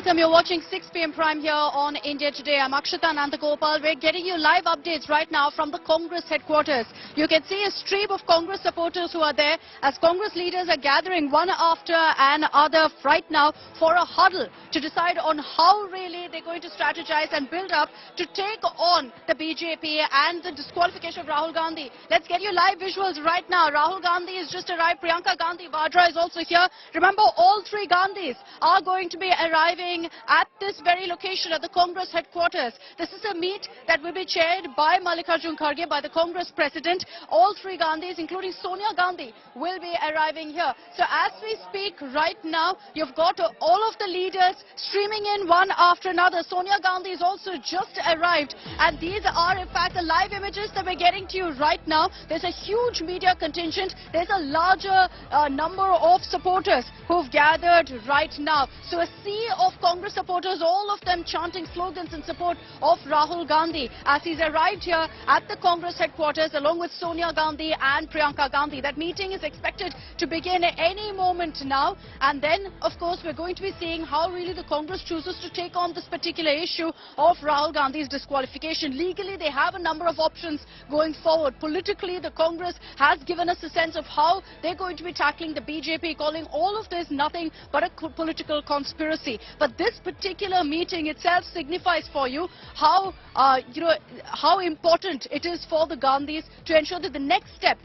welcome. You're watching 6 p.m. Prime here on India Today. I'm Akshita Nandagopal. We're getting you live updates right now from the Congress headquarters. You can see a stream of Congress supporters who are there as Congress leaders are gathering one after another right now for a huddle to decide on how really they're going to strategize and build up to take on the BJP and the disqualification of Rahul Gandhi. Let's get you live visuals right now. Rahul Gandhi has just arrived. Priyanka Gandhi Vadra is also here. Remember, all three Gandhis are going to be arriving at this very location at the Congress headquarters. This is a meet that will be chaired by Mallikarjun Kharge, by the Congress president. All three Gandhis, including Sonia Gandhi, will be arriving here. So as we speak right now, you've got all of the leaders streaming in one after another. Sonia Gandhi has also just arrived, and these are in fact the live images that we're getting to you right now. There's a huge media contingent. There's a larger number of supporters who've gathered right now. So a sea of Congress supporters, all of them chanting slogans in support of Rahul Gandhi as he's arrived here at the Congress headquarters along with Sonia Gandhi and Priyanka Gandhi. That meeting is expected to begin any moment now, and then of course we're going to be seeing how really the Congress chooses to take on this particular issue of Rahul Gandhi's disqualification. Legally they have a number of options going forward. Politically the Congress has given us a sense of how they're going to be tackling the BJP, calling all of this nothing but a political conspiracy. But this particular meeting itself signifies for you how how important it is for the Gandhis to ensure that the next step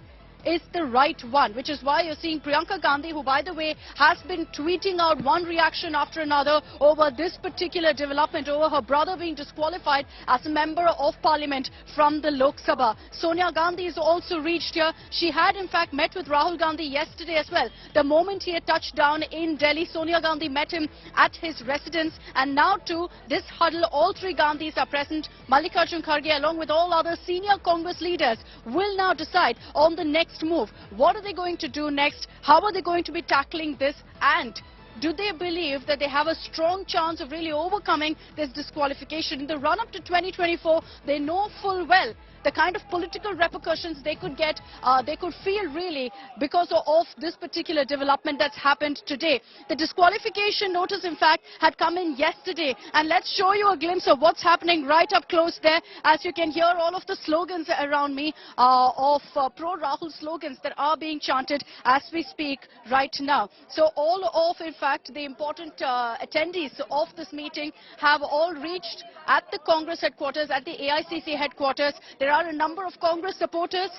is the right one, which is why you're seeing Priyanka Gandhi, who by the way has been tweeting out one reaction after another over this particular development, over her brother being disqualified as a member of parliament from the Lok Sabha. Sonia Gandhi has also reached here. She had in fact met with Rahul Gandhi yesterday as well. The moment he had touched down in Delhi, Sonia Gandhi met him at his residence, and now to this huddle all three Gandhis are present. Mallikarjun Kharge along with all other senior Congress leaders will now decide on the next move. What are they going to do next? How are they going to be tackling this? And do they believe that they have a strong chance of really overcoming this disqualification? In the run-up to 2024, they know full well the kind of political repercussions they could get, they could feel really because of this particular development that's happened today. The disqualification notice in fact had come in yesterday, and let's show you a glimpse of what's happening right up close there. As you can hear all of the slogans around me of pro-Rahul slogans that are being chanted as we speak right now. So all of in fact the important attendees of this meeting have all reached at the Congress headquarters, at the AICC headquarters. There are a number of Congress supporters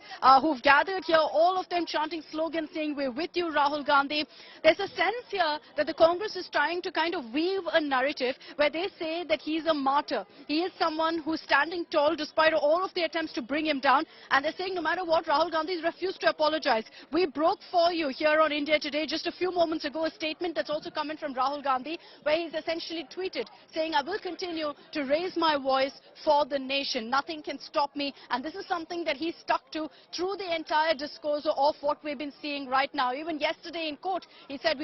who've gathered here, all of them chanting slogans saying, "We're with you, Rahul Gandhi." There's a sense here that the Congress is trying to kind of weave a narrative where they say that he's a martyr. He is someone who's standing tall despite all of the attempts to bring him down. And they're saying no matter what, Rahul Gandhi's refused to apologize. We broke for you here on India Today just a few moments ago a statement that's also coming from Rahul Gandhi, where he's essentially tweeted saying, "I will continue to raise my voice for the nation. Nothing can stop me." And this is something that he stuck to through the entire discourse of what we've been seeing right now. Even yesterday in court, he said,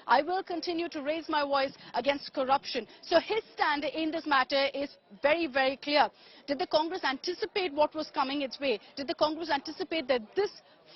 I will continue to raise my voice against corruption. So his stand in this matter is very, very clear. Did the Congress anticipate what was coming its way? Did the Congress anticipate that this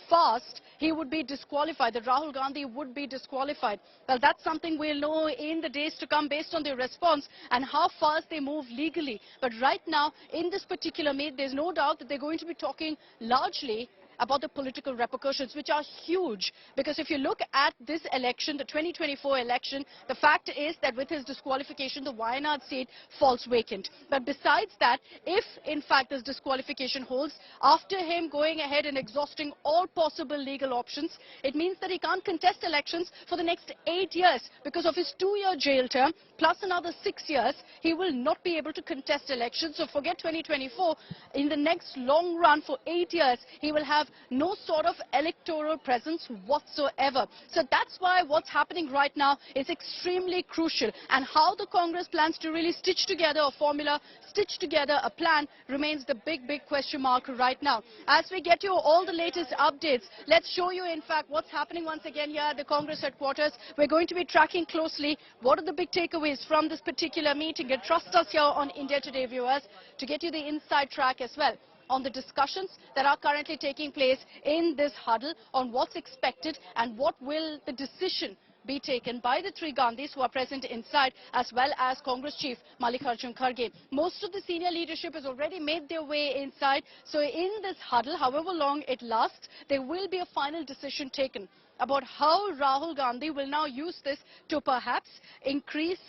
fast he would be disqualified, that Rahul Gandhi would be disqualified? Well, that's something we'll know in the days to come based on their response and how fast they move legally. But right now, in this particular meet, there's no doubt that they're going to be talking largely about the political repercussions, which are huge. Because if you look at this election, the 2024 election, the fact is that with his disqualification, the Wayanad seat falls vacant. But besides that, if in fact this disqualification holds, after him going ahead and exhausting all possible legal options, it means that he can't contest elections for the next 8 years because of his 2-year jail term, plus another 6 years, he will not be able to contest elections. So forget 2024, in the next long run for 8 years, he will have no sort of electoral presence whatsoever. So that's why what's happening right now is extremely crucial. And how the Congress plans to really stitch together a formula, stitch together a plan, remains the big question mark right now. As we get you all the latest updates, let's show you in fact what's happening once again here at the Congress headquarters. We're going to be tracking closely what are the big takeaways from this particular meeting. And trust us here on India Today, viewers, to get you the inside track as well on the discussions that are currently taking place in this huddle, on what's expected and what will the decision be taken by the three Gandhis who are present inside, as well as Congress chief Mallikarjun Kharge. Most of the senior leadership has already made their way inside. So in this huddle, however long it lasts, there will be a final decision taken about how Rahul Gandhi will now use this to perhaps increase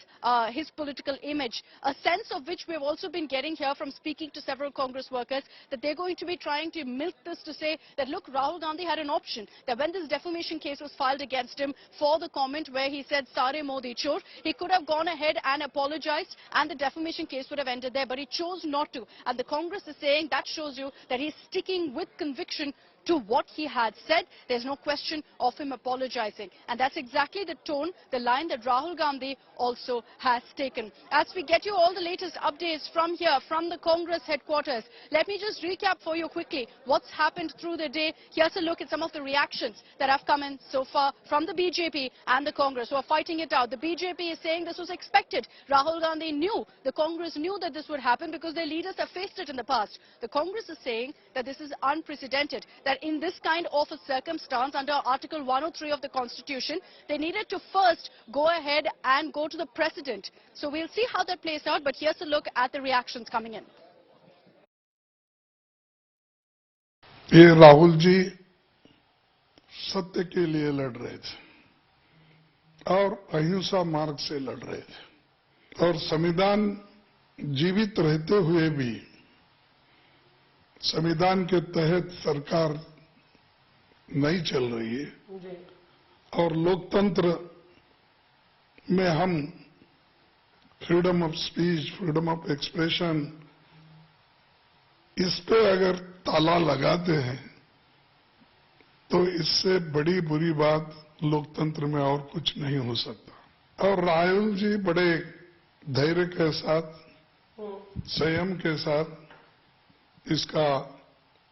his political image. A sense of which we have also been getting here from speaking to several Congress workers, that they're going to be trying to milk this to say that, look, Rahul Gandhi had an option, that when this defamation case was filed against him for the comment where he said, Sare Modi chor, he could have gone ahead and apologized and the defamation case would have ended there, but he chose not to. And the Congress is saying that shows you that he's sticking with conviction to what he had said. There's no question of him apologizing. And that's exactly the tone, the line that Rahul Gandhi also has taken. As we get you all the latest updates from here, from the Congress headquarters, let me just recap for you quickly what's happened through the day. Here's a look at some of the reactions that have come in so far from the BJP and the Congress, who are fighting it out. The BJP is saying this was expected. Rahul Gandhi knew, the Congress knew that this would happen because their leaders have faced it in the past. The Congress is saying that this is unprecedented, that in this kind of a circumstance, under Article 103 of the Constitution, they needed to first go ahead and go to the President. So we'll see how that plays out, but here's a look at the reactions coming in. ये राहुल जी सत्य के लिए लड़ रहे थे और अहिंसा मार्ग से लड़ रहे थे, और संविधान जीवित रहते हुए भी संविधान के तहत सरकार नहीं चल रही है, और लोकतंत्र में हम freedom of speech, freedom of expression, इस पे अगर ताला लगाते हैं तो इससे बड़ी बुरी बात लोकतंत्र में और कुछ नहीं हो सकता। और राहुल जी बड़े धैर्य के साथ, संयम के साथ इसका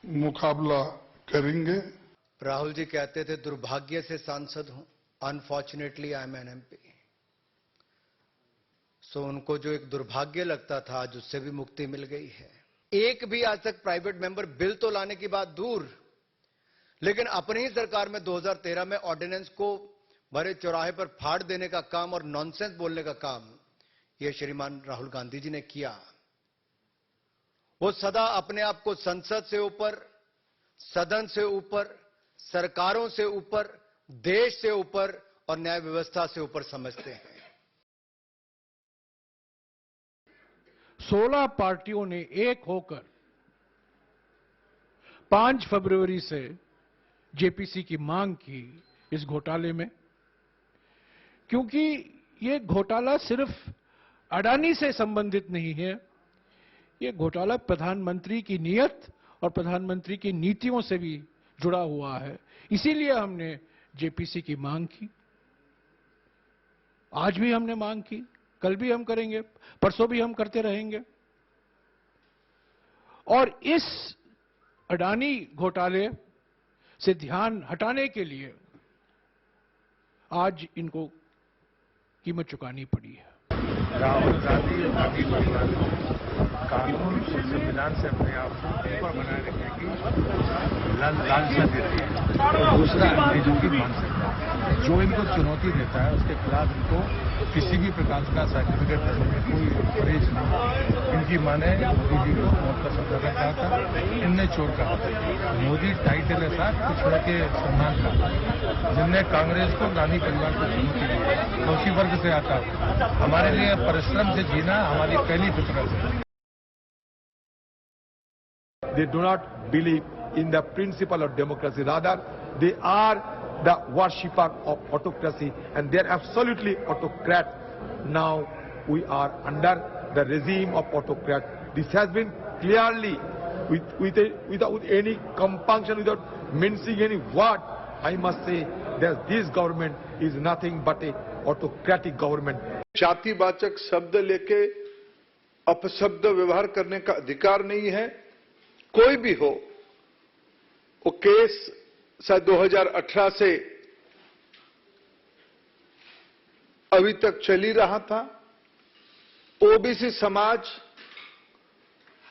मुकाबला करेंगे। राहुल जी कहते थे दुर्भाग्य से सांसद हूं, unfortunately I am an MP. So उनको जो एक दुर्भाग्य लगता था, आज उससे भी मुक्ति मिल गई है। एक भी आज तक प्राइवेट मेंबर बिल तो लाने की बात दूर, लेकिन अपनी ही सरकार में 2013 में ऑर्डिनेंस को भरे चौराहे पर फाड़ देने का काम और नॉनसेंस बोलने का काम ये श्रीमान राहुल गांधी जी ने किया। वो सदा अपने आप को संसद से ऊपर, सदन से ऊपर, सरकारों से ऊपर, देश से ऊपर और न्याय व्यवस्था से ऊपर समझते हैं। 16 पार्टियों ने एक होकर 5 फरवरी से जेपीसी की मांग की इस घोटाले में, क्योंकि ये घोटाला सिर्फ अडानी से संबंधित नहीं है, ये घोटाला प्रधानमंत्री की नीयत और प्रधानमंत्री की नीतियों से भी जुड़ा हुआ है। इसीलिए हमने जेपीसी की मांग की। आज भी हमने मांग की, कल भी हम करेंगे, परसों भी हम करते रहेंगे। और इस अडानी घोटाले से ध्यान हटाने के लिए आज इनको कीमत चुकानी पड़ी है। राहुल गांधी अभी कानून और संविधान से अपने आप को ऊपर बनाए रखने की लालसा देती है। और दूसरा जो कि मानसिकता जो इनको चुनौती देता है उसके खिलाफ इनको किसी भी प्रकार का सर्टिफिकेट देने में कोई परहेज नहीं। इनकी माने मोदी जी को मौत का सजा रखा था, इनने चोर कहा। मोदी टाइटल ऐसा पिछड़े के सम्मान का, जिनने कांग्रेस को, गांधी परिवार को चुनौती दी, तो उसी वर्ग से आता है। हमारे लिए परिश्रम से जीना हमारी पहली फितरत है। They do not believe in the principle of democracy. Rather, they are the worshipper of autocracy, and they are absolutely autocrat. Now we are under the regime of autocrat. This has been clearly, without any compunction, without mincing any word, I must say that this government is nothing but a autocratic government. जातिवाचक शब्द लेके अपशब्द व्यवहार करने का अधिकार नहीं है। कोई भी हो, वो केस शायद 2018 से अभी तक चल ही रहा था। ओबीसी समाज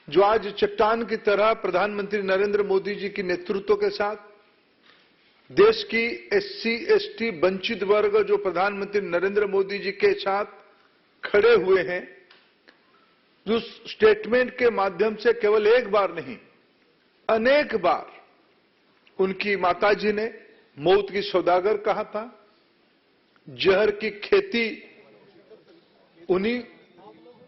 जो आज चट्टान की तरह प्रधानमंत्री नरेंद्र मोदी जी के नेतृत्व के साथ देश की एससी एसटी वंचित वर्ग जो प्रधानमंत्री नरेंद्र मोदी जी के साथ खड़े हुए हैं, जो स्टेटमेंट के माध्यम से केवल एक बार नहीं अनेक बार उनकी माताजी ने मौत की सौदागर कहा था, जहर की खेती उन्हीं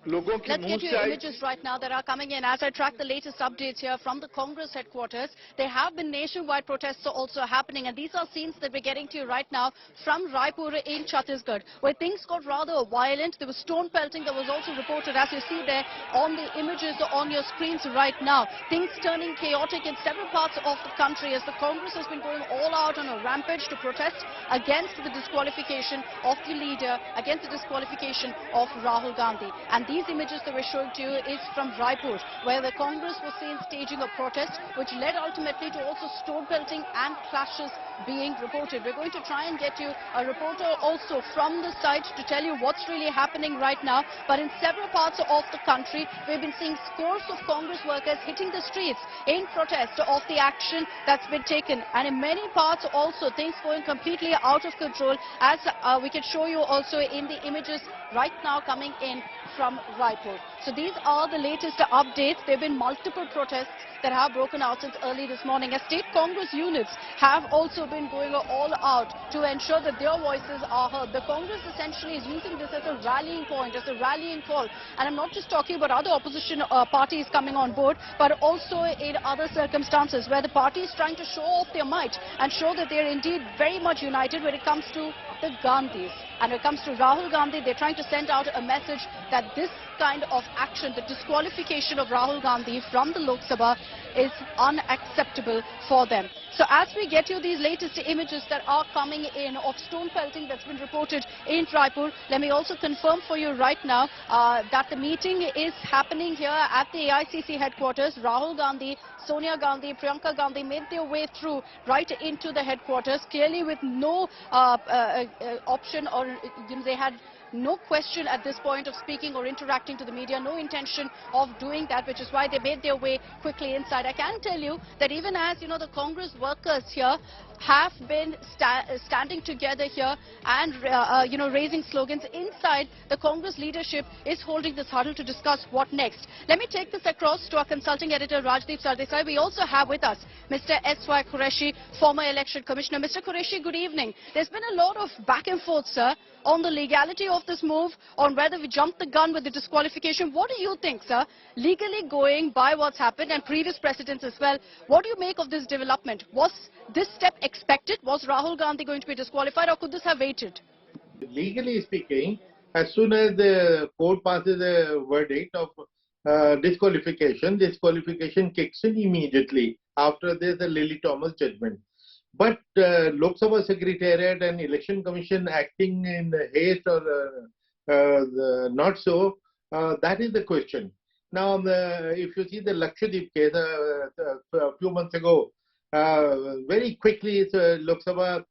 लोगों के Let's मुंह get you से आई। images right now that are coming in. As I track the latest updates here from the Congress headquarters, there have been nationwide protests also happening, and these are scenes that we're getting to you right now from Raipur in Chhattisgarh, where things got rather violent. There was stone pelting that was also reported, as you see there on the images on your screens right now. Things turning chaotic in several parts of the country as the Congress has been going all out on a rampage to protest against the disqualification of the leader, against the disqualification of Rahul Gandhi. And these images that we're showing to you is from Raipur, where the Congress was seen staging a protest, which led ultimately to also stone pelting and clashes being reported. We're going to try and get you a reporter also from the site to tell you what's really happening right now. But in several parts of the country, we've been seeing scores of Congress workers hitting the streets in protest of the action that's been taken. And in many parts also, things going completely out of control, as we can show you also in the images right now coming in from Raipur. So these are the latest updates. There have been multiple protests that have broken out since early this morning, as state Congress units have also been going all out to ensure that their voices are heard. The Congress essentially is using this as a rallying point, as a rallying call. And I'm not just talking about other opposition parties coming on board, but also in other circumstances where the party is trying to show off their might and show that they're indeed very much united when it comes to the Gandhis. And when it comes to Rahul Gandhi, they're trying to send out a message that this kind of action, the disqualification of Rahul Gandhi from the Lok Sabha, is unacceptable for them. So as we get you these latest images that are coming in of stone pelting that's been reported in Raipur, let me also confirm for you right now that the meeting is happening here at the AICC headquarters. Rahul Gandhi, Sonia Gandhi, Priyanka Gandhi made their way through right into the headquarters, clearly with no option, or they had no question at this point of speaking or interacting to the media, no intention of doing that, which is why they made their way quickly inside. I can tell you that even as, the Congress workers here have been standing together here and, raising slogans inside, the Congress leadership is holding this huddle to discuss what next. Let me take this across to our consulting editor, Rajdeep Sardesai. We also have with us Mr. S.Y. Qureshi, former election commissioner. Mr. Qureshi, good evening. There's been a lot of back and forth, sir, on the legality of this move, on whether we jumped the gun with the disqualification. What do you think, sir, legally going by what's happened and previous precedents as well? What do you make of this development? Was this step expected? Was Rahul Gandhi going to be disqualified, or could this have waited? Legally speaking, as soon as the court passes a verdict of disqualification kicks in immediately. After there's a Lily Thomas judgment. But Lok Sabha Secretariat and Election Commission acting in haste or not so, that is the question. Now, if you see the Lakshadweep case a few months ago, very quickly Lok Sabha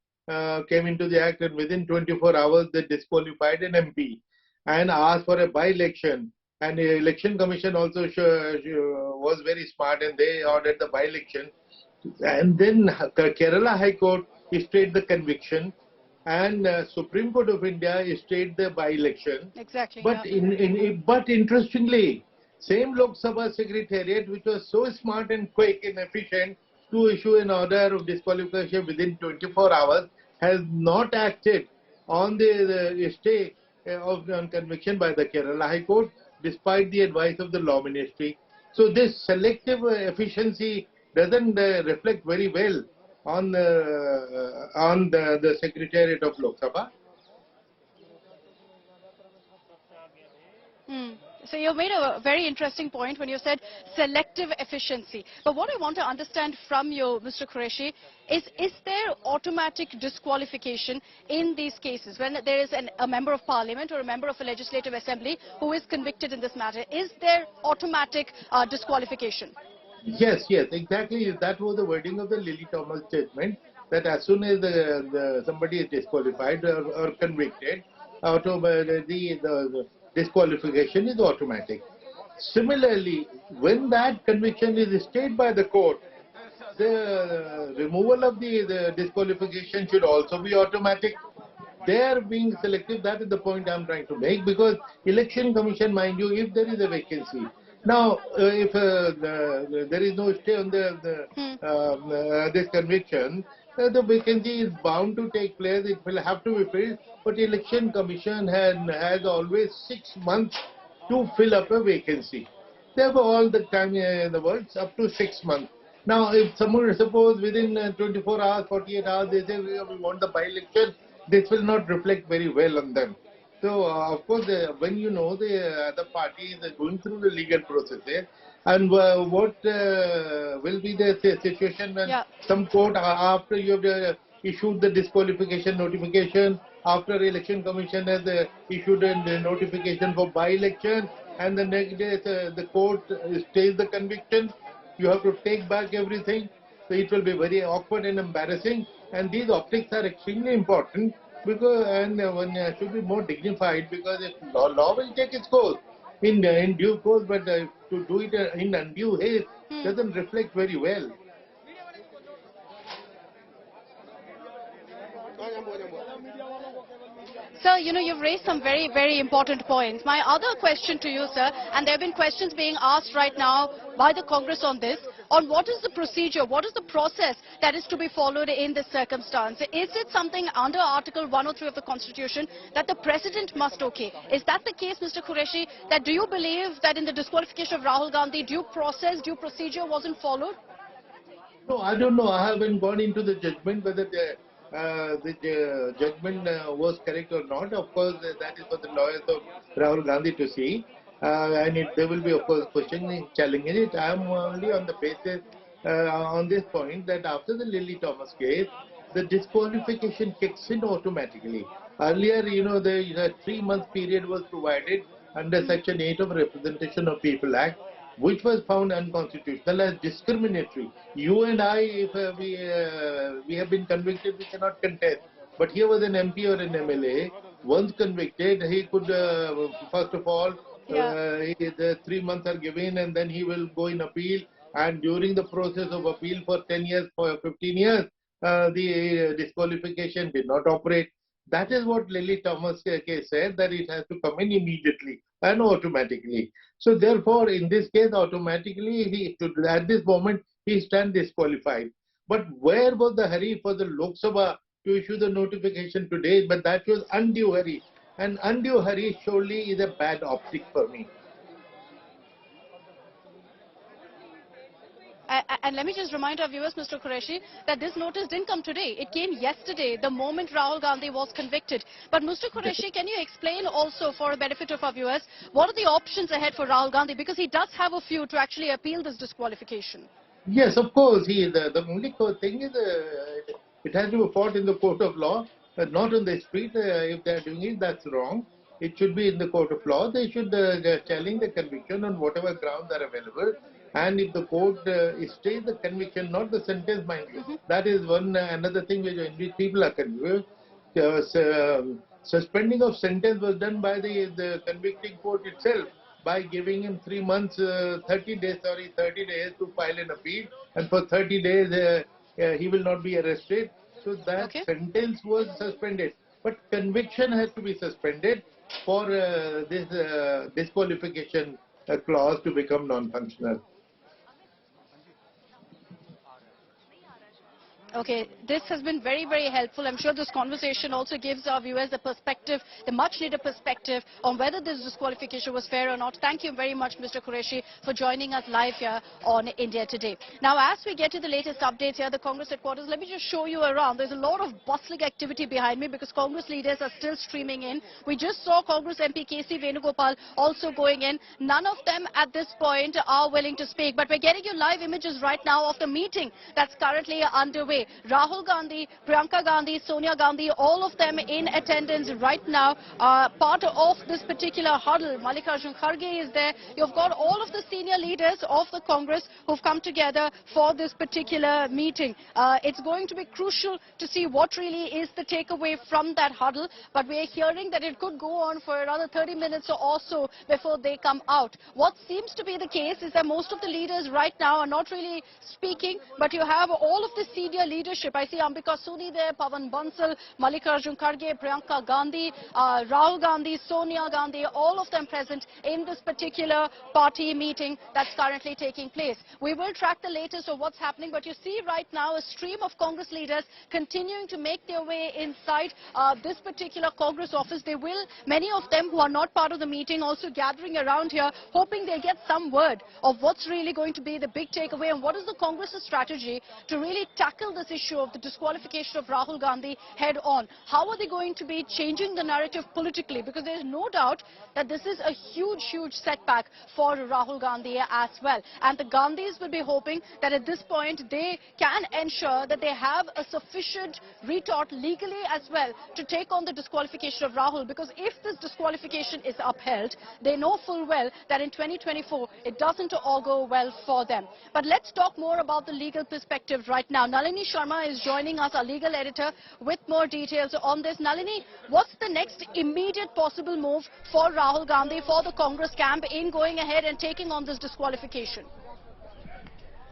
came into the act, and within 24 hours they disqualified an MP and asked for a by-election. And the Election Commission also was very smart, and they ordered the by-election. And then Kerala High Court stayed the conviction, and Supreme Court of India stayed the by-election. Exactly. But Yeah. but interestingly, same Lok Sabha Secretariat, which was so smart and quick and efficient to issue an order of disqualification within 24 hours, has not acted on the stay on conviction by the Kerala High Court, despite the advice of the Law Ministry. So this selective efficiency doesn't reflect very well on the Secretariat of Lok Sabha. So you made a very interesting point when you said selective efficiency. But what I want to understand from you, Mr. Qureshi, is there automatic disqualification in these cases? When there is a member of parliament or a member of a legislative assembly who is convicted in this matter, is there automatic disqualification? Yes, exactly. That was the wording of the Lily Thomas statement, that as soon as somebody is disqualified or convicted, the disqualification is automatic. Similarly, when that conviction is stayed by the court, the removal of the disqualification should also be automatic. They are being selective. That is the point I'm trying to make, because election commission, mind you, if there is a vacancy, now if there is no stay on this conviction, the vacancy is bound to take place. It will have to be filled. But election commission has always 6 months to fill up a vacancy. They have all the time in the world, up to 6 months. Now, if someone, suppose within 24 hours, 48 hours, they say we want the by-election, this will not reflect very well on them. So, of course, when you know the other party is going through the legal processes, and what will be the situation when some court, after you have issued the disqualification notification, after election commission has issued a notification for by-election, and the next day the court stays the conviction, you have to take back everything. So it will be very awkward and embarrassing. And these optics are extremely important, because one should be more dignified, because if law will take its course in due course, but to do it in undue haste doesn't reflect very well. Sir, you've raised some very, very important points. My other question to you, sir, and there have been questions being asked right now by the Congress on this, on what is the procedure, what is the process that is to be followed in this circumstance? Is it something under Article 103 of the Constitution that the President must okay? Is that the case, Mr. Qureshi? That do you believe that in the disqualification of Rahul Gandhi, due procedure wasn't followed? No, I don't know. I haven't gone into the judgment whether the judgment was correct or not. Of course, that is for the lawyers of Rahul Gandhi to see. And there will be, of course, questioning, challenging it. I am only on the basis, on this point, that after the Lily Thomas case, the disqualification kicks in automatically. Earlier, the 3-month period was provided under Section 8 of Representation of People Act, which was found unconstitutional as discriminatory. You and I, if we have been convicted, we cannot contest. But here was an MP or an MLA, once convicted, he could, first of all, the 3 months are given, and then he will go in appeal. And during the process of appeal for 10 years, for 15 years, the disqualification did not operate. That is what Lily Thomas case said, that it has to come in immediately and automatically. So therefore, in this case, automatically, at this moment, he stands disqualified. But where was the hurry for the Lok Sabha to issue the notification today? But that was undue hurry. And undue hurry surely is a bad optic for me. And let me just remind our viewers, Mr. Qureshi, that this notice didn't come today. It came yesterday, the moment Rahul Gandhi was convicted. But Mr. Qureshi, can you explain also, for the benefit of our viewers, what are the options ahead for Rahul Gandhi? Because he does have a few to actually appeal this disqualification. Yes, of course. The only thing is it has to be fought in the court of law, not on the street. If they are doing it, that's wrong. It should be in the court of law. They should challenge the conviction on whatever grounds are available. And if the court stays the conviction, not the sentence, mind you, that is another thing which people are confused. Suspending of sentence was done by the convicting court itself, by giving him 3 months, 30 days to file an appeal, and for 30 days he will not be arrested. So that sentence was suspended. But conviction has to be suspended for this disqualification clause to become non-functional. Okay, this has been very, very helpful. I'm sure this conversation also gives our viewers the perspective, the much-needed perspective on whether this disqualification was fair or not. Thank you very much, Mr. Qureshi, for joining us live here on India Today. Now, as we get to the latest updates here at the Congress headquarters, let me just show you around. There's a lot of bustling activity behind me because Congress leaders are still streaming in. We just saw Congress MP Venugopal also going in. None of them at this point are willing to speak, but we're getting you live images right now of the meeting that's currently underway. Gandhi. Rahul Gandhi, Priyanka Gandhi, Sonia Gandhi, all of them in attendance right now, part of this particular huddle. Mallikarjun Kharge is there. You've got all of the senior leaders of the Congress who've come together for this particular meeting. It's going to be crucial to see what really is the takeaway from that huddle, but we're hearing that it could go on for another 30 minutes or so before they come out. What seems to be the case is that most of the leaders right now are not really speaking, but you have all of the senior leadership. I see Ambika Soni there, Pawan Bansal, Mallikarjun Kharge, Priyanka Gandhi, Rahul Gandhi, Sonia Gandhi, all of them present in this particular party meeting that's currently taking place. We will track the latest of what's happening, but you see right now a stream of Congress leaders continuing to make their way inside this particular Congress office. They will, many of them who are not part of the meeting, also gathering around here, hoping they get some word of what's really going to be the big takeaway and what is the Congress's strategy to really tackle this issue of the disqualification of Rahul Gandhi head on. How are they going to be changing the narrative politically? Because there is no doubt that this is a huge, huge setback for Rahul Gandhi as well. And the Gandhis will be hoping that at this point they can ensure that they have a sufficient retort legally as well to take on the disqualification of Rahul. Because if this disqualification is upheld, they know full well that in 2024 it doesn't all go well for them. But let's talk more about the legal perspective right now. Nalini Sharma is joining us, our legal editor, with more details on this. Nalini, what's the next immediate possible move for Rahul Gandhi, for the Congress camp in going ahead and taking on this disqualification?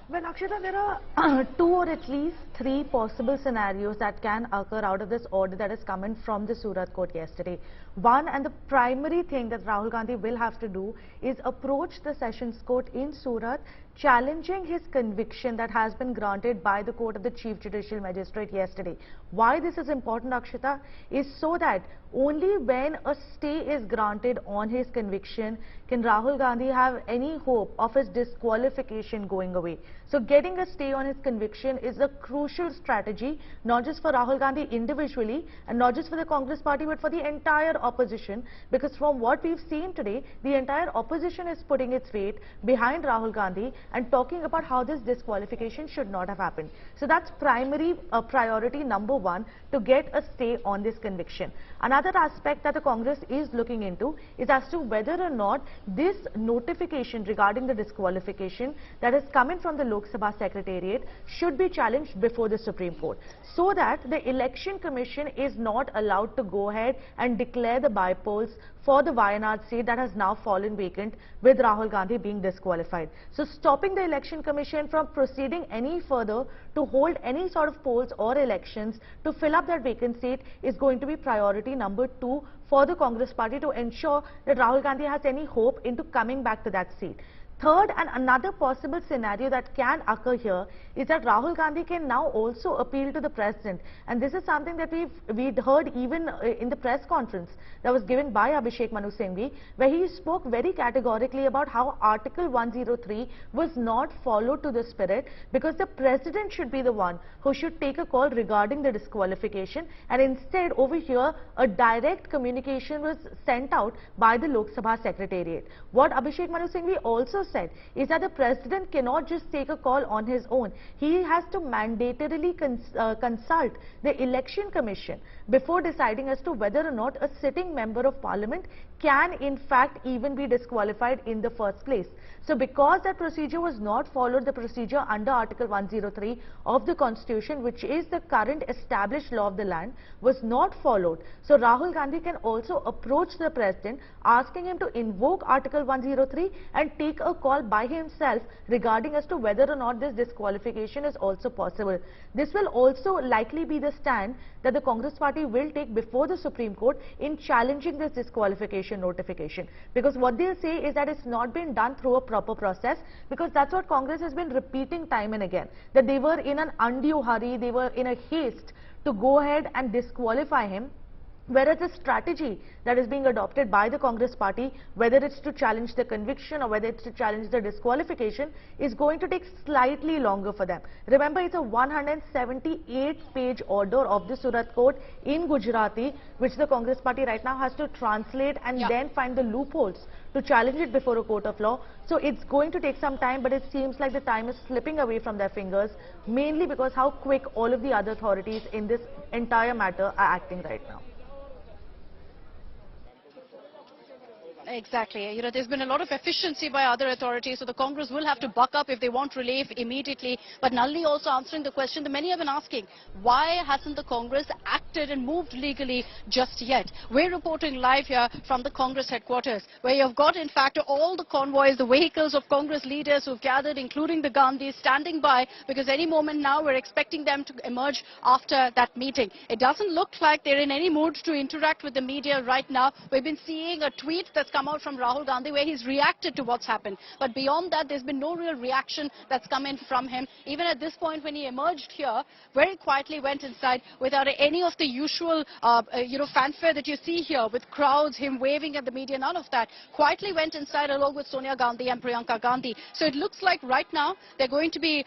Well, Akshita, there are two or at least three possible scenarios that can occur out of this order that is coming from the Surat court yesterday. One, and the primary thing that Rahul Gandhi will have to do is approach the Sessions Court in Surat, challenging his conviction that has been granted by the court of the Chief Judicial Magistrate yesterday. Why this is important, Akshita, is so that only when a stay is granted on his conviction can Rahul Gandhi have any hope of his disqualification going away. So getting a stay on his conviction is a crucial strategy, not just for Rahul Gandhi individually and not just for the Congress party, but for the entire opposition, because from what we've seen today, the entire opposition is putting its weight behind Rahul Gandhi and talking about how this disqualification should not have happened. So that's primary priority number one, to get a stay on this conviction. Another aspect that the Congress is looking into is as to whether or not this notification regarding the disqualification that is coming from the Lok Sabha Secretariat should be challenged before the Supreme Court, so that the Election Commission is not allowed to go ahead and declare the by-polls for the Wayanad seat that has now fallen vacant with Rahul Gandhi being disqualified. So stopping the Election Commission from proceeding any further to hold any sort of polls or elections to fill up that vacant seat is going to be priority number two for the Congress party to ensure that Rahul Gandhi has any hope into coming back to that seat. Third, and another possible scenario that can occur here is that Rahul Gandhi can now also appeal to the president, and this is something that we'd heard even in the press conference that was given by Abhishek Manu Singhvi, where he spoke very categorically about how Article 103 was not followed to the spirit, because the president should be the one who should take a call regarding the disqualification, and instead over here a direct communication was sent out by the Lok Sabha Secretariat. What Abhishek Manu Singhvi also said is that the president cannot just take a call on his own. He has to mandatorily consult the Election Commission before deciding as to whether or not a sitting member of parliament can in fact even be disqualified in the first place. So because that procedure was not followed, the procedure under Article 103 of the Constitution, which is the current established law of the land, was not followed. So Rahul Gandhi can also approach the president asking him to invoke Article 103 and take a call by himself regarding as to whether or not this disqualification is also possible. This will also likely be the stand that the Congress party will take before the Supreme Court in challenging this disqualification notification, because what they'll say is that it's not been done through a proper process, because that's what Congress has been repeating time and again, that they were in an undue hurry, they were in a haste to go ahead and disqualify him whereas the strategy that is being adopted by the Congress party, whether it's to challenge the conviction or whether it's to challenge the disqualification, is going to take slightly longer for them. Remember, it's a 178-page order of the Surat court in Gujarati, which the Congress party right now has to translate and then find the loopholes to challenge it before a court of law. So it's going to take some time, but it seems like the time is slipping away from their fingers, mainly because how quick all of the other authorities in this entire matter are acting right now. Exactly. You know, there's been a lot of efficiency by other authorities, so the Congress will have to buck up if they want relief immediately. But Nalini also answering the question that many have been asking, why hasn't the Congress acted and moved legally just yet? We're reporting live here from the Congress headquarters, where you've got, in fact, all the convoys, the vehicles of Congress leaders who've gathered, including the Gandhis, standing by, because any moment now we're expecting them to emerge after that meeting. It doesn't look like they're in any mood to interact with the media right now. We've been seeing a tweet that's come out from Rahul Gandhi where he's reacted to what's happened. But beyond that, there's been no real reaction that's come in from him. Even at this point, when he emerged here, very quietly went inside without any of the usual, fanfare that you see here with crowds, him waving at the media, none of that. Quietly went inside along with Sonia Gandhi and Priyanka Gandhi. So it looks like right now they're going to be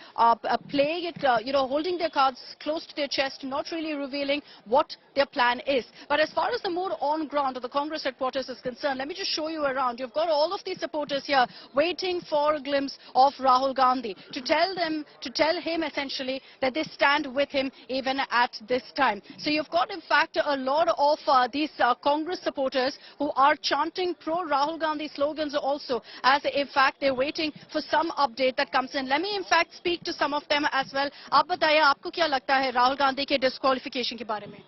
playing it, holding their cards close to their chest, not really revealing what their plan is. But as far as the mood on ground of the Congress headquarters is concerned, let me just show you around. You've got all of these supporters here waiting for a glimpse of Rahul Gandhi to tell him essentially that they stand with him even at this time. So you've got, in fact, a lot of these Congress supporters who are chanting pro-Rahul Gandhi slogans also, as in fact they're waiting for some update that comes in. Let me in fact speak to some of them as well. आप बताइए, आपको क्या लगता है राहुल गांधी के disqualification के बारे में?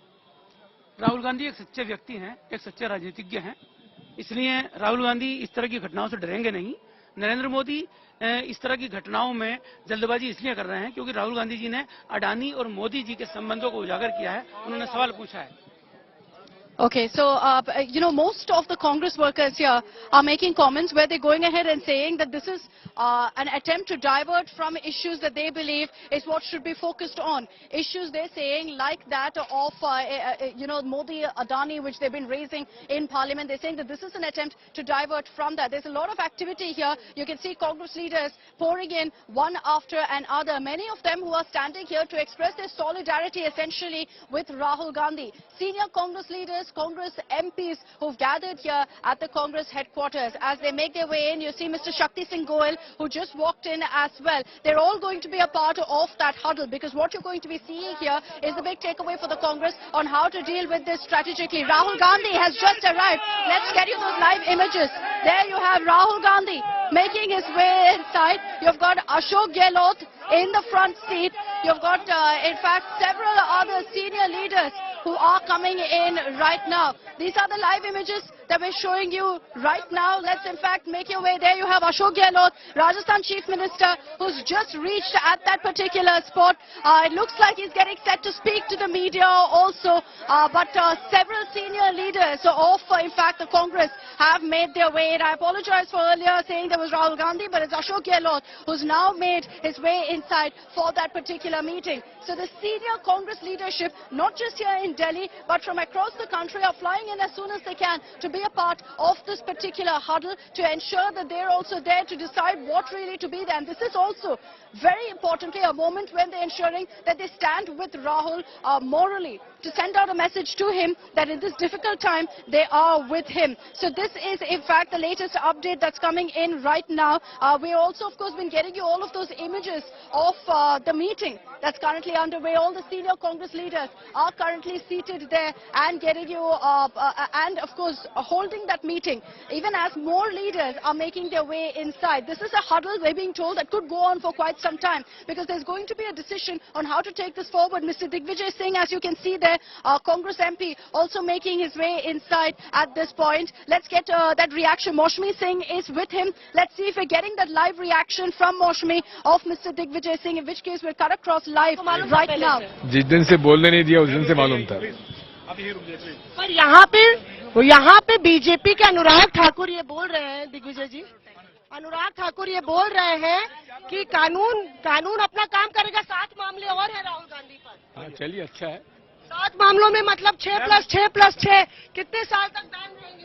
राहुल गांधी एक सच्चे व्यक्ति हैं, एक सच्चे राजनीतिज्ञ हैं, इसलिए राहुल गांधी इस तरह की घटनाओं से डरेंगे नहीं। नरेंद्र मोदी इस तरह की घटनाओं में जल्दबाजी इसलिए कर रहे हैं क्योंकि राहुल गांधी जी ने अडानी और मोदी जी के संबंधों को उजागर किया है, उन्होंने सवाल पूछा है। Okay, so, most of the Congress workers here are making comments where they're going ahead and saying that this is an attempt to divert from issues that they believe is what should be focused on. Issues they're saying like that of, Modi, Adani, which they've been raising in Parliament. They're saying that this is an attempt to divert from that. There's a lot of activity here. You can see Congress leaders pouring in one after another. Many of them who are standing here to express their solidarity essentially with Rahul Gandhi. Senior Congress leaders, Congress MPs who've gathered here at the Congress headquarters. As they make their way in, you see Mr. Shakti Singh Goel, who just walked in as well. They're all going to be a part of that huddle, because what you're going to be seeing here is the big takeaway for the Congress on how to deal with this strategically. Rahul Gandhi has just arrived. Let's get you those live images. There you have Rahul Gandhi making his way inside. You've got Ashok Gehlot in the front seat. You've got, in fact, several other senior leaders who are coming in right now. These are the live images that we're showing you right now. Let's in fact make your way there. You have Ashok Gehlot, Rajasthan Chief Minister, who's just reached at that particular spot. It looks like he's getting set to speak to the media also, but several senior leaders of, in fact, the Congress have made their way in. I apologize for earlier saying there was Rahul Gandhi, but it's Ashok Gehlot who's now made his way inside for that particular meeting. So the senior Congress leadership, not just here in Delhi, but from across the country, are flying in as soon as they can to be a part of this particular huddle to ensure that they're also there to decide what really to be there. And this is also, very importantly, a moment when they're ensuring that they stand with Rahul morally, to send out a message to him that in this difficult time, they are with him. So this is, in fact, the latest update that's coming in right now. We also, of course, been getting you all of those images of the meeting that's currently underway. All the senior Congress leaders are currently seated there and getting you, and of course, holding that meeting, even as more leaders are making their way inside. This is a huddle, we're being told, that could go on for quite some time, because there's going to be a decision on how to take this forward. Mr. Digvijay Singh, as you can see there, Congress MP, also making his way inside at this point. Let's get that reaction. Maushami Singh is with him. Let's see if we're getting that live reaction from Maushami of Mr. Digvijay Singh, in which case we'll cut across live right now. जिस दिन से बोलने नहीं दिया उस दिन से मालूम था। पर यहाँ पे बीजेपी के अनुराग ठाकुर ये बोल रहे हैं, दिग्विजय जी, अनुराग ठाकुर ये बोल रहे हैं कि कानून अपना काम करेगा, 7 मामले और है राहुल गांधी पर। हाँ, चलिए, अच्छा है। 7 मामलों में मतलब 6+6+6 कितने साल तक बैन रहेंगे?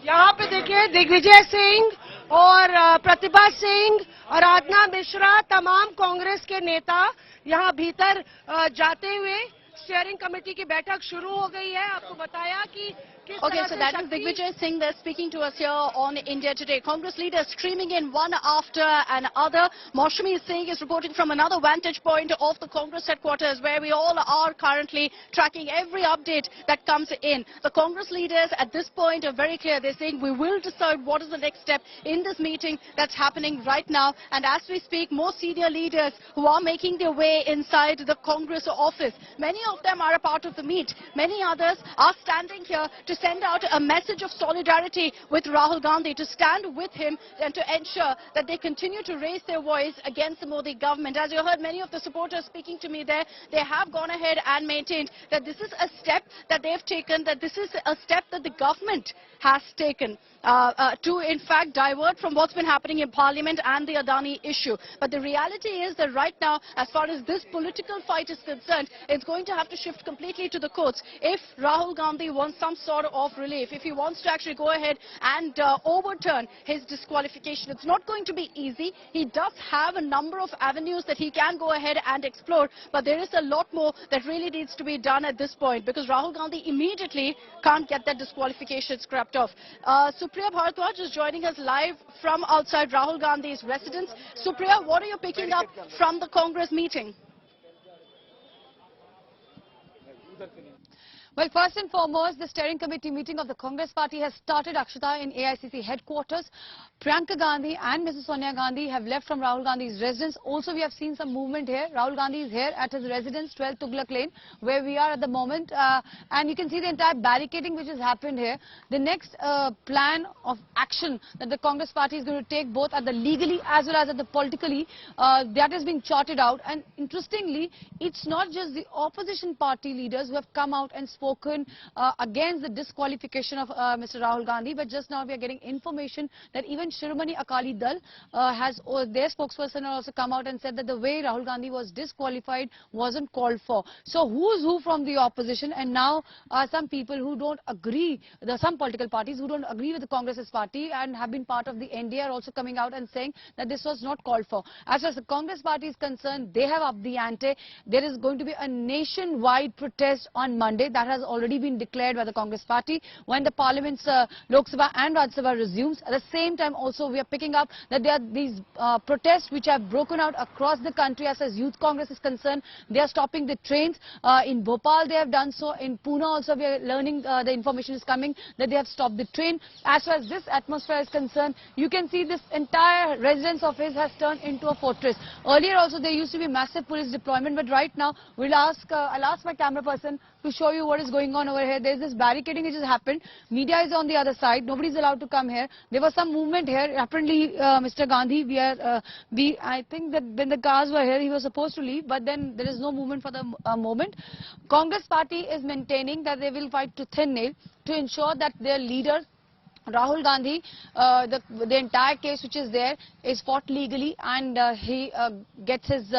यहाँ पे देखिए दिग्विजय सिंह और प्रतिभा सिंह, आराधना मिश्रा, तमाम कांग्रेस के नेता यहाँ भीतर जाते हुए स्टीयरिंग कमेटी की बैठक शुरू हो गई है। आपको बताया कि Okay, so that is Digvijay Singh that's speaking to us here on India Today. Congress leaders streaming in one after another. Maushami Singh is reporting from another vantage point of the Congress headquarters where we all are currently tracking every update that comes in. The Congress leaders at this point are very clear. They're saying we will decide what is the next step in this meeting that's happening right now. And as we speak, more senior leaders who are making their way inside the Congress office. Many of them are a part of the meet. Many others are standing here to send out a message of solidarity with Rahul Gandhi, to stand with him and to ensure that they continue to raise their voice against the Modi government. As you heard many of the supporters speaking to me there, they have gone ahead and maintained that this is a step that they've taken, that this is a step that the government has taken to in fact divert from what's been happening in Parliament and the Adani issue. But the reality is that right now, as far as this political fight is concerned, it's going to have to shift completely to the courts. If Rahul Gandhi wants some sort of relief, if he wants to actually go ahead and overturn his disqualification, it's not going to be easy. He does have a number of avenues that he can go ahead and explore, but there is a lot more that really needs to be done at this point, because Rahul Gandhi immediately can't get that disqualification scrapped off. Supriya Bharadwaj is joining us live from outside Rahul Gandhi's residence. Supriya, what are you picking up from the Congress meeting? Well, first and foremost, the steering committee meeting of the Congress party has started, Akshata, in AICC headquarters. Priyanka Gandhi and Mrs. Sonia Gandhi have left from Rahul Gandhi's residence. Also, we have seen some movement here. Rahul Gandhi is here at his residence, 12 Tughlaq Lane, where we are at the moment. And you can see the entire barricading which has happened here. The next plan of action that the Congress party is going to take, both at the legally as well as at the politically, that is being charted out. And interestingly, it's not just the opposition party leaders who have come out and spoken against the disqualification of Mr. Rahul Gandhi, but just now we are getting information that even Shiromani Akali Dal has, their spokesperson also come out and said that the way Rahul Gandhi was disqualified wasn't called for. So who's who from the opposition? And now some people who don't agree, some political parties who don't agree with the Congress's party and have been part of the NDA are also coming out and saying that this was not called for. As far as the Congress party is concerned, they have upped the ante. There is going to be a nationwide protest on Monday that has already been declared by the Congress party when the Parliament's Lok Sabha and Rajya Sabha resumes. At the same time also we are picking up that there are these protests which have broken out across the country. As far as Youth Congress is concerned, they are stopping the trains. In Bhopal they have done so. In Pune also we are learning, the information is coming that they have stopped the train. As far as this atmosphere is concerned, you can see this entire residence of his has turned into a fortress. Earlier also there used to be massive police deployment, but right now I'll ask my camera person to show you what is going on over here. There's this barricading which has happened. Media is on the other side. Nobody's allowed to come here. There was some movement here. Apparently, Mr. Gandhi, I think that when the cars were here, he was supposed to leave, but then there is no movement for the moment. Congress party is maintaining that they will fight to thin nail to ensure that their leader, Rahul Gandhi, the entire case which is there is fought legally, and he gets his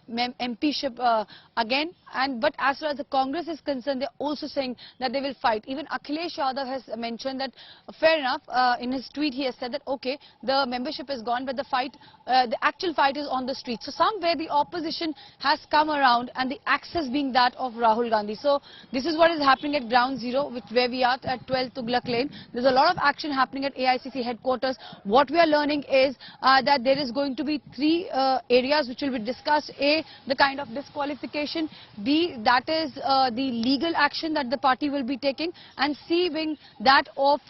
MPship again. But as far as the Congress is concerned, they're also saying that they will fight. Even Akhilesh Yadav has mentioned that fair enough. In his tweet, he has said that okay, the membership is gone, but the fight, the actual fight is on the street. So somewhere the opposition has come around, and the access being that of Rahul Gandhi. So this is what is happening at Ground Zero, where we are at 12 Tughlaq Lane. There's a lot of action happening at AICC headquarters. What we are learning is that there is going to be three areas which will be discussed. A, the kind of disqualification. B, that is the legal action that the party will be taking. And C, being that of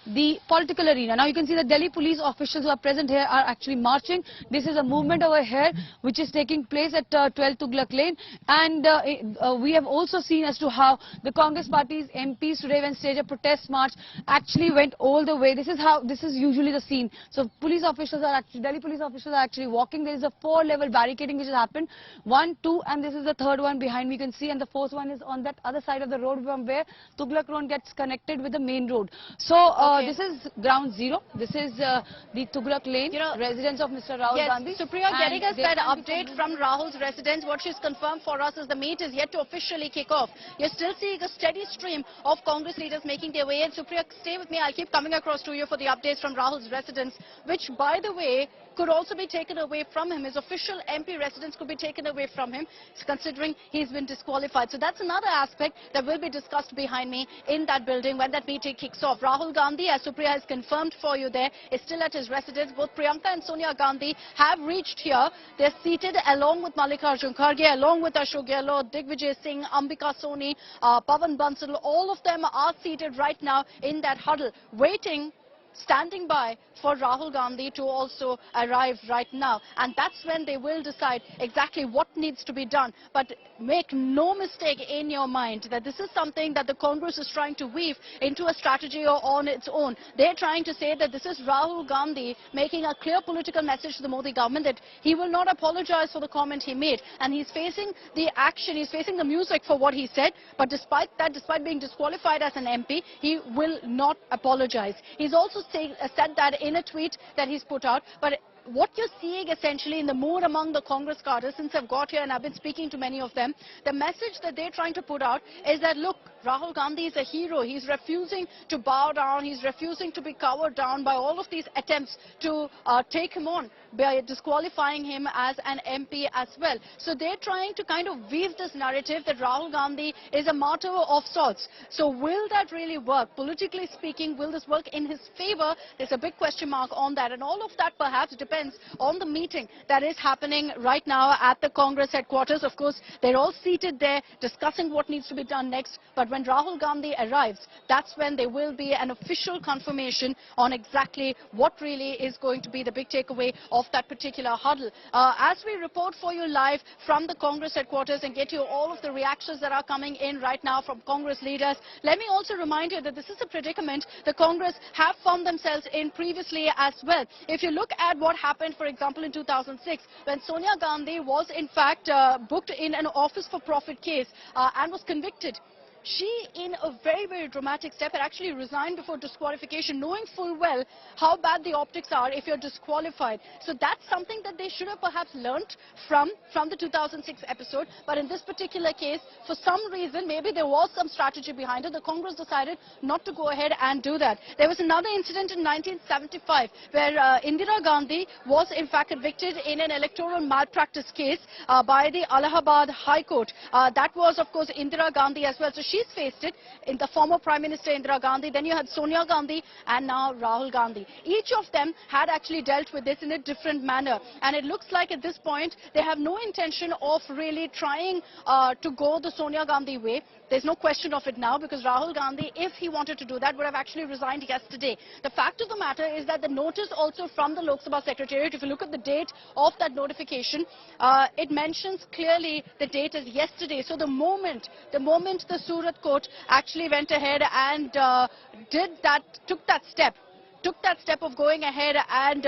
the political arena. Now you can see the Delhi police officials who are present here are actually marching. This is a movement over here which is taking place at 12 Tughlaq Lane. And we have also seen as to how the Congress party's MPs today, when staged a protest march, actually went over all the way. This is usually the scene. So police officials are actually, Delhi police officials are actually walking. There is a 4-level barricading which has happened. 1, 2, and this is the third one behind me, you can see, and the fourth one is on that other side of the road from where Tughlaq Road gets connected with the main road. So this is ground zero. This is the Tughlaq Lane, residence of Mr. Rahul Gandhi. Supriya, getting us that update from Rahul's residence. What she's confirmed for us is the meet is yet to officially kick off. You're still seeing a steady stream of Congress leaders making their way in. Supriya, stay with me. I'll keep coming across to you for the updates from Rahul's residence, which, by the way, could also be taken away from him. His official MP residence could be taken away from him, considering he's been disqualified. So that's another aspect that will be discussed behind me in that building when that meeting kicks off. Rahul Gandhi, as Supriya has confirmed for you there, is still at his residence. Both Priyanka and Sonia Gandhi have reached here. They're seated along with Mallikarjun Kharge, along with Ashok Gehlot, Digvijay Singh, Ambika Soni, Pawan Bansal. All of them are seated right now in that huddle, waiting, standing by for Rahul Gandhi to also arrive right now. And that's when they will decide exactly what needs to be done. But make no mistake in your mind that this is something that the Congress is trying to weave into a strategy on its own. They're trying to say that this is Rahul Gandhi making a clear political message to the Modi government that he will not apologize for the comment he made. And he's facing the action, he's facing the music for what he said. But despite that, despite being disqualified as an MP, he will not apologize. He's also said that in a tweet that he's put out. But what you're seeing essentially in the mood among the Congress cadres, since I've got here and I've been speaking to many of them, the message that they're trying to put out is that, look, Rahul Gandhi is a hero. He's refusing to bow down. He's refusing to be cowered down by all of these attempts to take him on, by disqualifying him as an MP as well. So they're trying to kind of weave this narrative that Rahul Gandhi is a martyr of sorts. So will that really work? Politically speaking, will this work in his favor? There's a big question mark on that. And all of that perhaps depends on the meeting that is happening right now at the Congress headquarters. Of course, they're all seated there discussing what needs to be done next. But when Rahul Gandhi arrives, that's when there will be an official confirmation on exactly what really is going to be the big takeaway of that particular huddle. As we report for you live from the Congress headquarters and get you all of the reactions that are coming in right now from Congress leaders, let me also remind you that this is a predicament the Congress have found themselves in previously as well. If you look at what happened, for example, in 2006, when Sonia Gandhi was in fact booked in an office for profit case and was convicted, she, in a very, very dramatic step, had actually resigned before disqualification, knowing full well how bad the optics are if you're disqualified. So that's something that they should have perhaps learnt from the 2006 episode. But in this particular case, for some reason, maybe there was some strategy behind it, the Congress decided not to go ahead and do that. There was another incident in 1975 where Indira Gandhi was in fact convicted in an electoral malpractice case by the Allahabad High Court. That was, of course, Indira Gandhi as well. So she's faced it in the former Prime Minister Indira Gandhi. Then you had Sonia Gandhi and now Rahul Gandhi. Each of them had actually dealt with this in a different manner. And it looks like at this point they have no intention of really trying to go the Sonia Gandhi way. There's no question of it now, because Rahul Gandhi, if he wanted to do that, would have actually resigned yesterday. The fact of the matter is that the notice also from the Lok Sabha Secretariat, if you look at the date of that notification, it mentions clearly the date as yesterday. So the moment the Surat court actually went ahead and took that step of going ahead and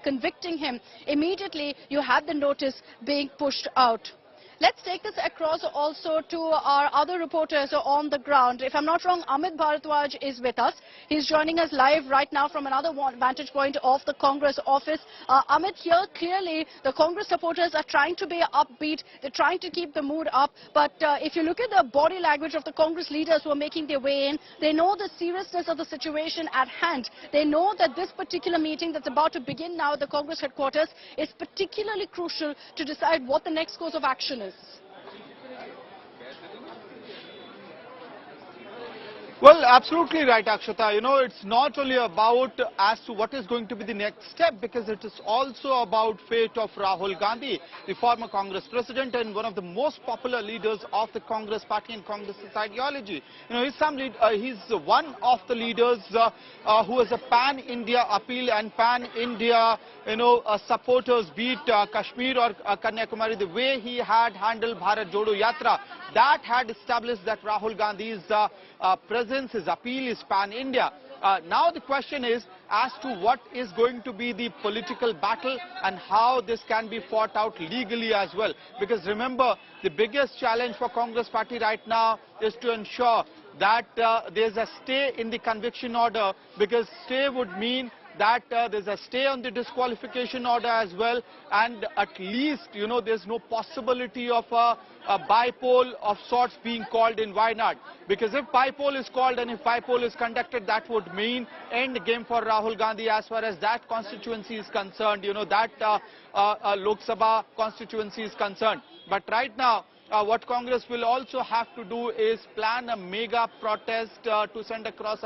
convicting him, immediately you had the notice being pushed out. Let's take this across also to our other reporters on the ground. If I'm not wrong, Amit Bharadwaj is with us. He's joining us live right now from another vantage point of the Congress office. Amit, here clearly the Congress supporters are trying to be upbeat. They're trying to keep the mood up. But if you look at the body language of the Congress leaders who are making their way in, they know the seriousness of the situation at hand. They know that this particular meeting that's about to begin now at the Congress headquarters is particularly crucial to decide what the next course of action is. Well, absolutely right, Akshata. You know, it's not only about as to what is going to be the next step, because it is also about fate of Rahul Gandhi, the former Congress president and one of the most popular leaders of the Congress party and Congress's ideology. You know, he's one of the leaders who has a pan-India appeal and pan-India, supporters, be it Kashmir or Kanyakumari. The way he had handled Bharat Jodo Yatra, that had established that Rahul Gandhi's presence presence, his appeal is pan-India. Now the question is as to what is going to be the political battle and how this can be fought out legally as well. Because remember, the biggest challenge for Congress party right now is to ensure that there's a stay in the conviction order, because stay would mean that there's a stay on the disqualification order as well, and at least, you know, there's no possibility of a bypoll of sorts being called in Wayanad. Because if bypoll is called and if bypoll is conducted, that would mean end game for Rahul Gandhi as far as that constituency is concerned, you know, that Lok Sabha constituency is concerned. But right now, what Congress will also have to do is plan a mega protest to send across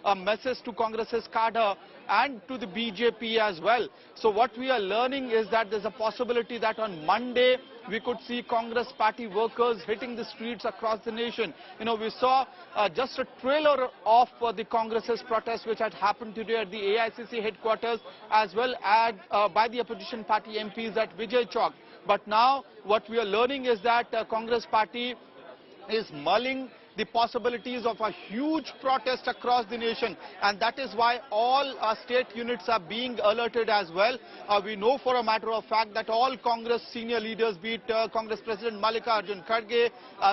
a message to Congress's cadre and to the BJP as well. So what we are learning is that there's a possibility that on Monday we could see Congress party workers hitting the streets across the nation. You know, we saw just a trailer of the Congress's protest which had happened today at the AICC headquarters, as well as by the opposition party MPs at Vijay Chowk. But now what we are learning is that Congress party is mulling the possibilities of a huge protest across the nation, and that is why all state units are being alerted as well. We know for a matter of fact that all Congress senior leaders, be it Congress President Mallikarjun Kharge,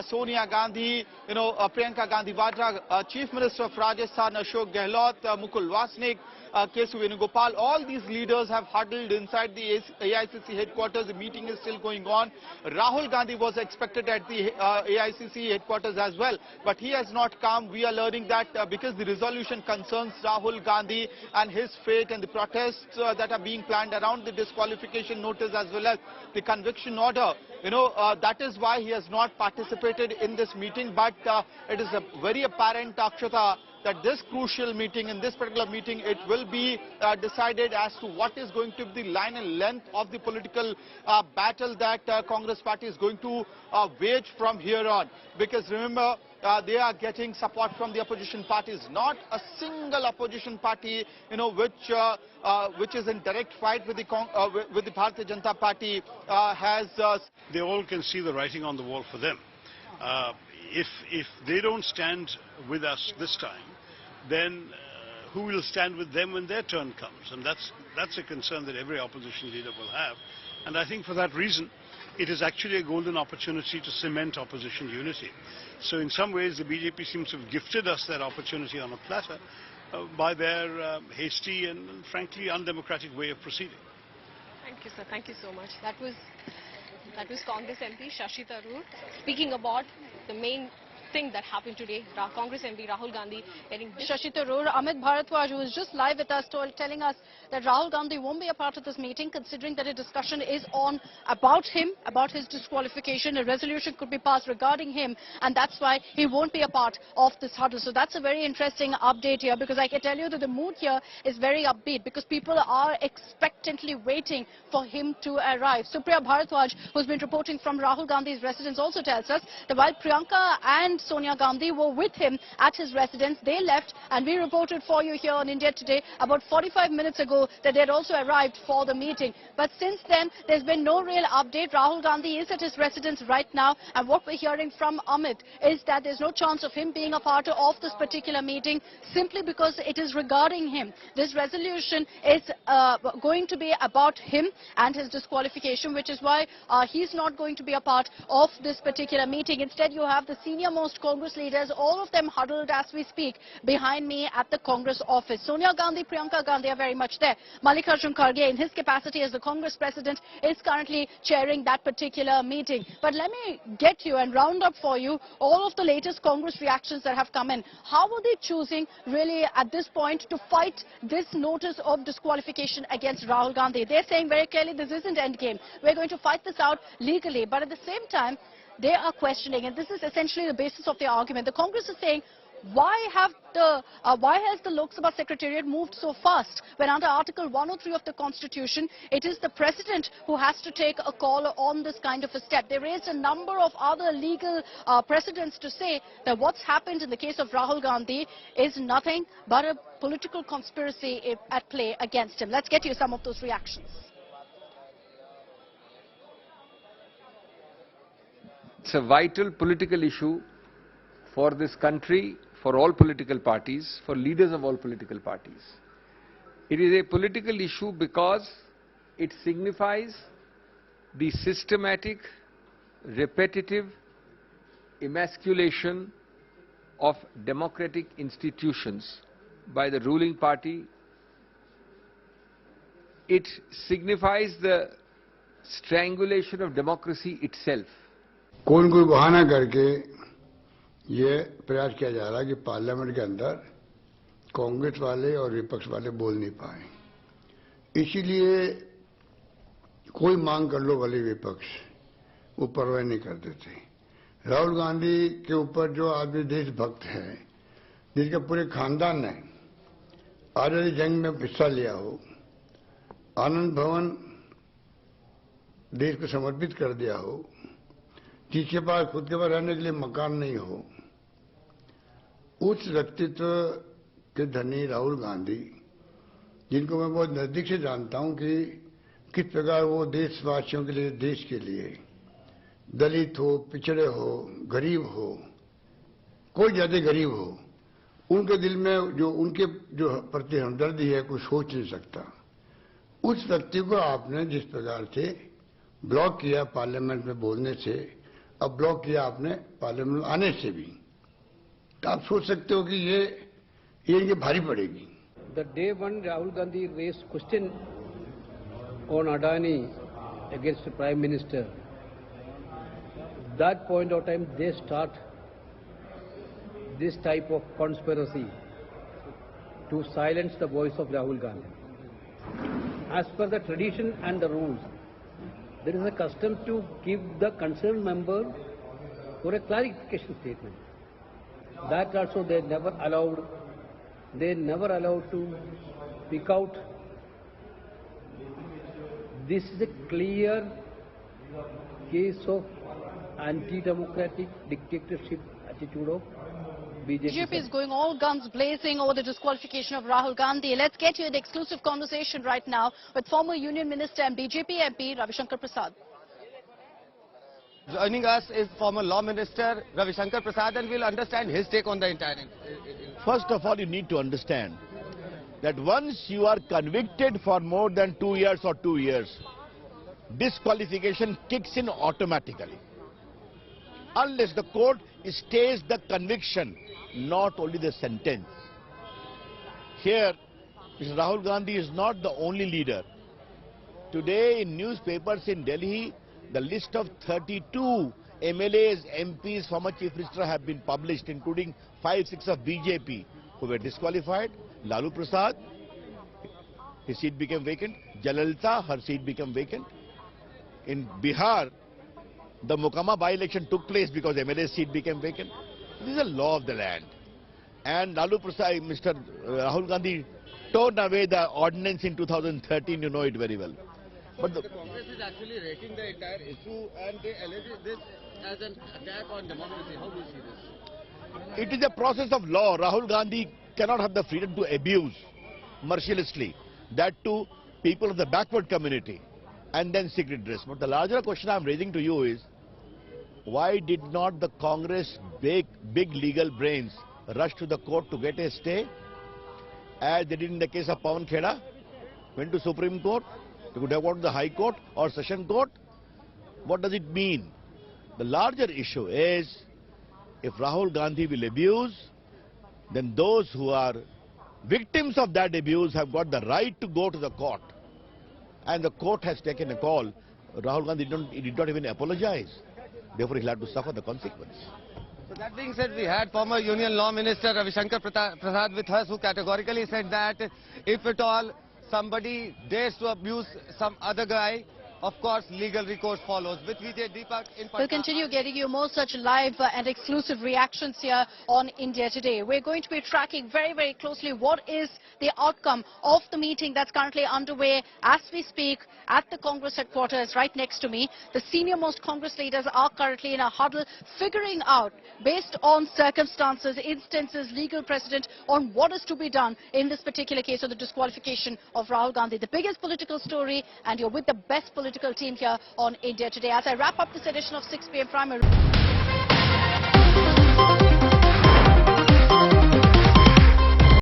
Sonia Gandhi, you know, Priyanka Gandhi Vadra, Chief Minister of Rajasthan Ashok Gehlot, Mukul Wasnik, Kesu Venugopal, all these leaders have huddled inside the AICC headquarters. The meeting is still going on. Rahul Gandhi was expected at the AICC headquarters as well, but he has not come. We are learning that because the resolution concerns Rahul Gandhi and his fate and the protests that are being planned around the disqualification notice as well as the conviction order, you know, that is why he has not participated in this meeting. But it is very apparent, Akshata, that this crucial meeting, in this particular meeting, it will be decided as to what is going to be the line and length of the political battle that Congress party is going to wage from here on. Because remember, they are getting support from the opposition parties. Not a single opposition party, you know, which is in direct fight with the Bharatiya Janata Party has. They all can see the writing on the wall for them. If they don't stand with us this time, then who will stand with them when their turn comes? And that's a concern that every opposition leader will have. And I think for that reason, it is actually a golden opportunity to cement opposition unity. So in some ways, the BJP seems to have gifted us that opportunity on a platter by their hasty and frankly undemocratic way of proceeding. Thank you, sir. Thank you so much. That was Congress MP Shashi Tharoor speaking about the main thing that happened today. Congress MP Rahul Gandhi getting Shashi Tharoor. Amit Bharadwaj, who is just live with us, telling us that Rahul Gandhi won't be a part of this meeting, considering that a discussion is on about him, about his disqualification. A resolution could be passed regarding him, and that's why he won't be a part of this huddle. So that's a very interesting update here, because I can tell you that the mood here is very upbeat, because people are expectantly waiting for him to arrive. Supriya Bharadwaj, who's been reporting from Rahul Gandhi's residence, also tells us that while Priyanka and Sonia Gandhi were with him at his residence, they left, and we reported for you here on India Today about 45 minutes ago that they had also arrived for the meeting. But since then, there's been no real update. Rahul Gandhi is at his residence right now, and what we're hearing from Amit is that there's no chance of him being a part of this particular meeting, simply because it is regarding him. This resolution is going to be about him and his disqualification, which is why he's not going to be a part of this particular meeting. Instead, you have the senior most Congress leaders, all of them huddled as we speak behind me at the Congress office. Sonia Gandhi, Priyanka Gandhi are very much there. Mallikarjun Kharge, in his capacity as the Congress president, is currently chairing that particular meeting. But let me get you and round up for you all of the latest Congress reactions that have come in. How are they choosing really at this point to fight this notice of disqualification against Rahul Gandhi? They're saying very clearly this isn't endgame. We're going to fight this out legally. But at the same time, they are questioning, and this is essentially the basis of their argument. The Congress is saying, why has the Lok Sabha Secretariat moved so fast when under Article 103 of the Constitution, it is the President who has to take a call on this kind of a step. They raised a number of other legal precedents to say that what's happened in the case of Rahul Gandhi is nothing but a political conspiracy at play against him. Let's get you some of those reactions. It's a vital political issue for this country, for all political parties, for leaders of all political parties. It is a political issue because it signifies the systematic, repetitive emasculation of democratic institutions by the ruling party. It signifies the strangulation of democracy itself. कोई कोई बहाना करके ये प्रयास किया जा रहा है कि पार्लियामेंट के अंदर कांग्रेस वाले और विपक्ष वाले बोल नहीं पाए, इसीलिए कोई मांग कर लो भले विपक्ष वो परवाह नहीं करते थे। राहुल गांधी के ऊपर जो आदमी देशभक्त है, जिसके पूरे खानदान ने आजादी जंग में हिस्सा लिया हो, आनंद भवन देश को समर्पित कर दिया हो, जिसके पास खुद के पास रहने के लिए मकान नहीं हो, उस व्यक्तित्व के धनी राहुल गांधी, जिनको मैं बहुत नजदीक से जानता हूं कि किस प्रकार वो देशवासियों के लिए, देश के लिए, दलित हो, पिछड़े हो, गरीब हो, कोई ज्यादा गरीब हो, उनके दिल में जो उनके जो प्रति हमदर्दी है कोई सोच नहीं सकता। उस व्यक्ति को आपने जिस प्रकार से ब्लॉक किया पार्लियामेंट में बोलने से, अब ब्लॉक किया आपने पार्लियामेंट में आने से भी, तो आप सोच सकते हो कि ये इनके भारी पड़ेगी। The day when Rahul Gandhi raised question on Adani against the Prime Minister, that point of time they start this type of conspiracy to silence the voice of Rahul Gandhi. As per the tradition and the rules, there is a custom to give the concerned member for a clarification statement. That also they never allowed. They never allowed to speak out. This is a clear case of anti-democratic dictatorship attitude of BJP. BJP is going all guns blazing over the disqualification of Rahul Gandhi. Let's get you an exclusive conversation right now with former Union Minister and BJP MP Ravi Shankar Prasad. Joining us is former Law Minister Ravi Shankar Prasad, and we'll understand his take on the entire. First of all, you need to understand that once you are convicted for more than 2 years or 2 years, disqualification kicks in automatically. Unless the court stays the conviction, not only the sentence. Here, Mr. Rahul Gandhi is not the only leader. Today in newspapers in Delhi, the list of 32 MLAs, MPs, former Chief Minister have been published, including 5-6 of BJP who were disqualified. Lalu Prasad, his seat became vacant. Jalalta, her seat became vacant. In Bihar, the Mokama by-election took place because MLA's seat became vacant. This is a law of the land. And Lalu Prasad, Mr. Rahul Gandhi torn away the ordinance in 2013, you know it very well. But the Congress is actually raking the entire issue and they allege this as an attack on democracy. How do you see this? It is a process of law. Rahul Gandhi cannot have the freedom to abuse mercilessly. That too, people of the backward community, and then seek redress. But the larger question I am raising to you is, why did not the Congress big legal brains rush to the court to get a stay, as they did in the case of Pawan Kheda? Went to Supreme Court, they could have gone to the High Court or Session Court. What does it mean? The larger issue is, if Rahul Gandhi will abuse, then those who are victims of that abuse have got the right to go to the court. And the court has taken a call. Rahul Gandhi did not even apologize. Therefore, he'll have to suffer the consequence. So that being said, we had former Union Law Minister Ravi Shankar Prasad with us, who categorically said that if at all somebody dares to abuse some other guy, of course legal recourse follows. With Vijay Deepak in We'll continue getting you more such live and exclusive reactions here on India Today. We're going to be tracking very, very closely what is the outcome of the meeting that's currently underway as we speak at the Congress headquarters right next to me. The senior most Congress leaders are currently in a huddle figuring out, based on circumstances, instances, legal precedent, on what is to be done in this particular case of the disqualification of Rahul Gandhi. The biggest political story, and you're with the best political team here on India Today. As I wrap up this edition of 6 p.m. Primary.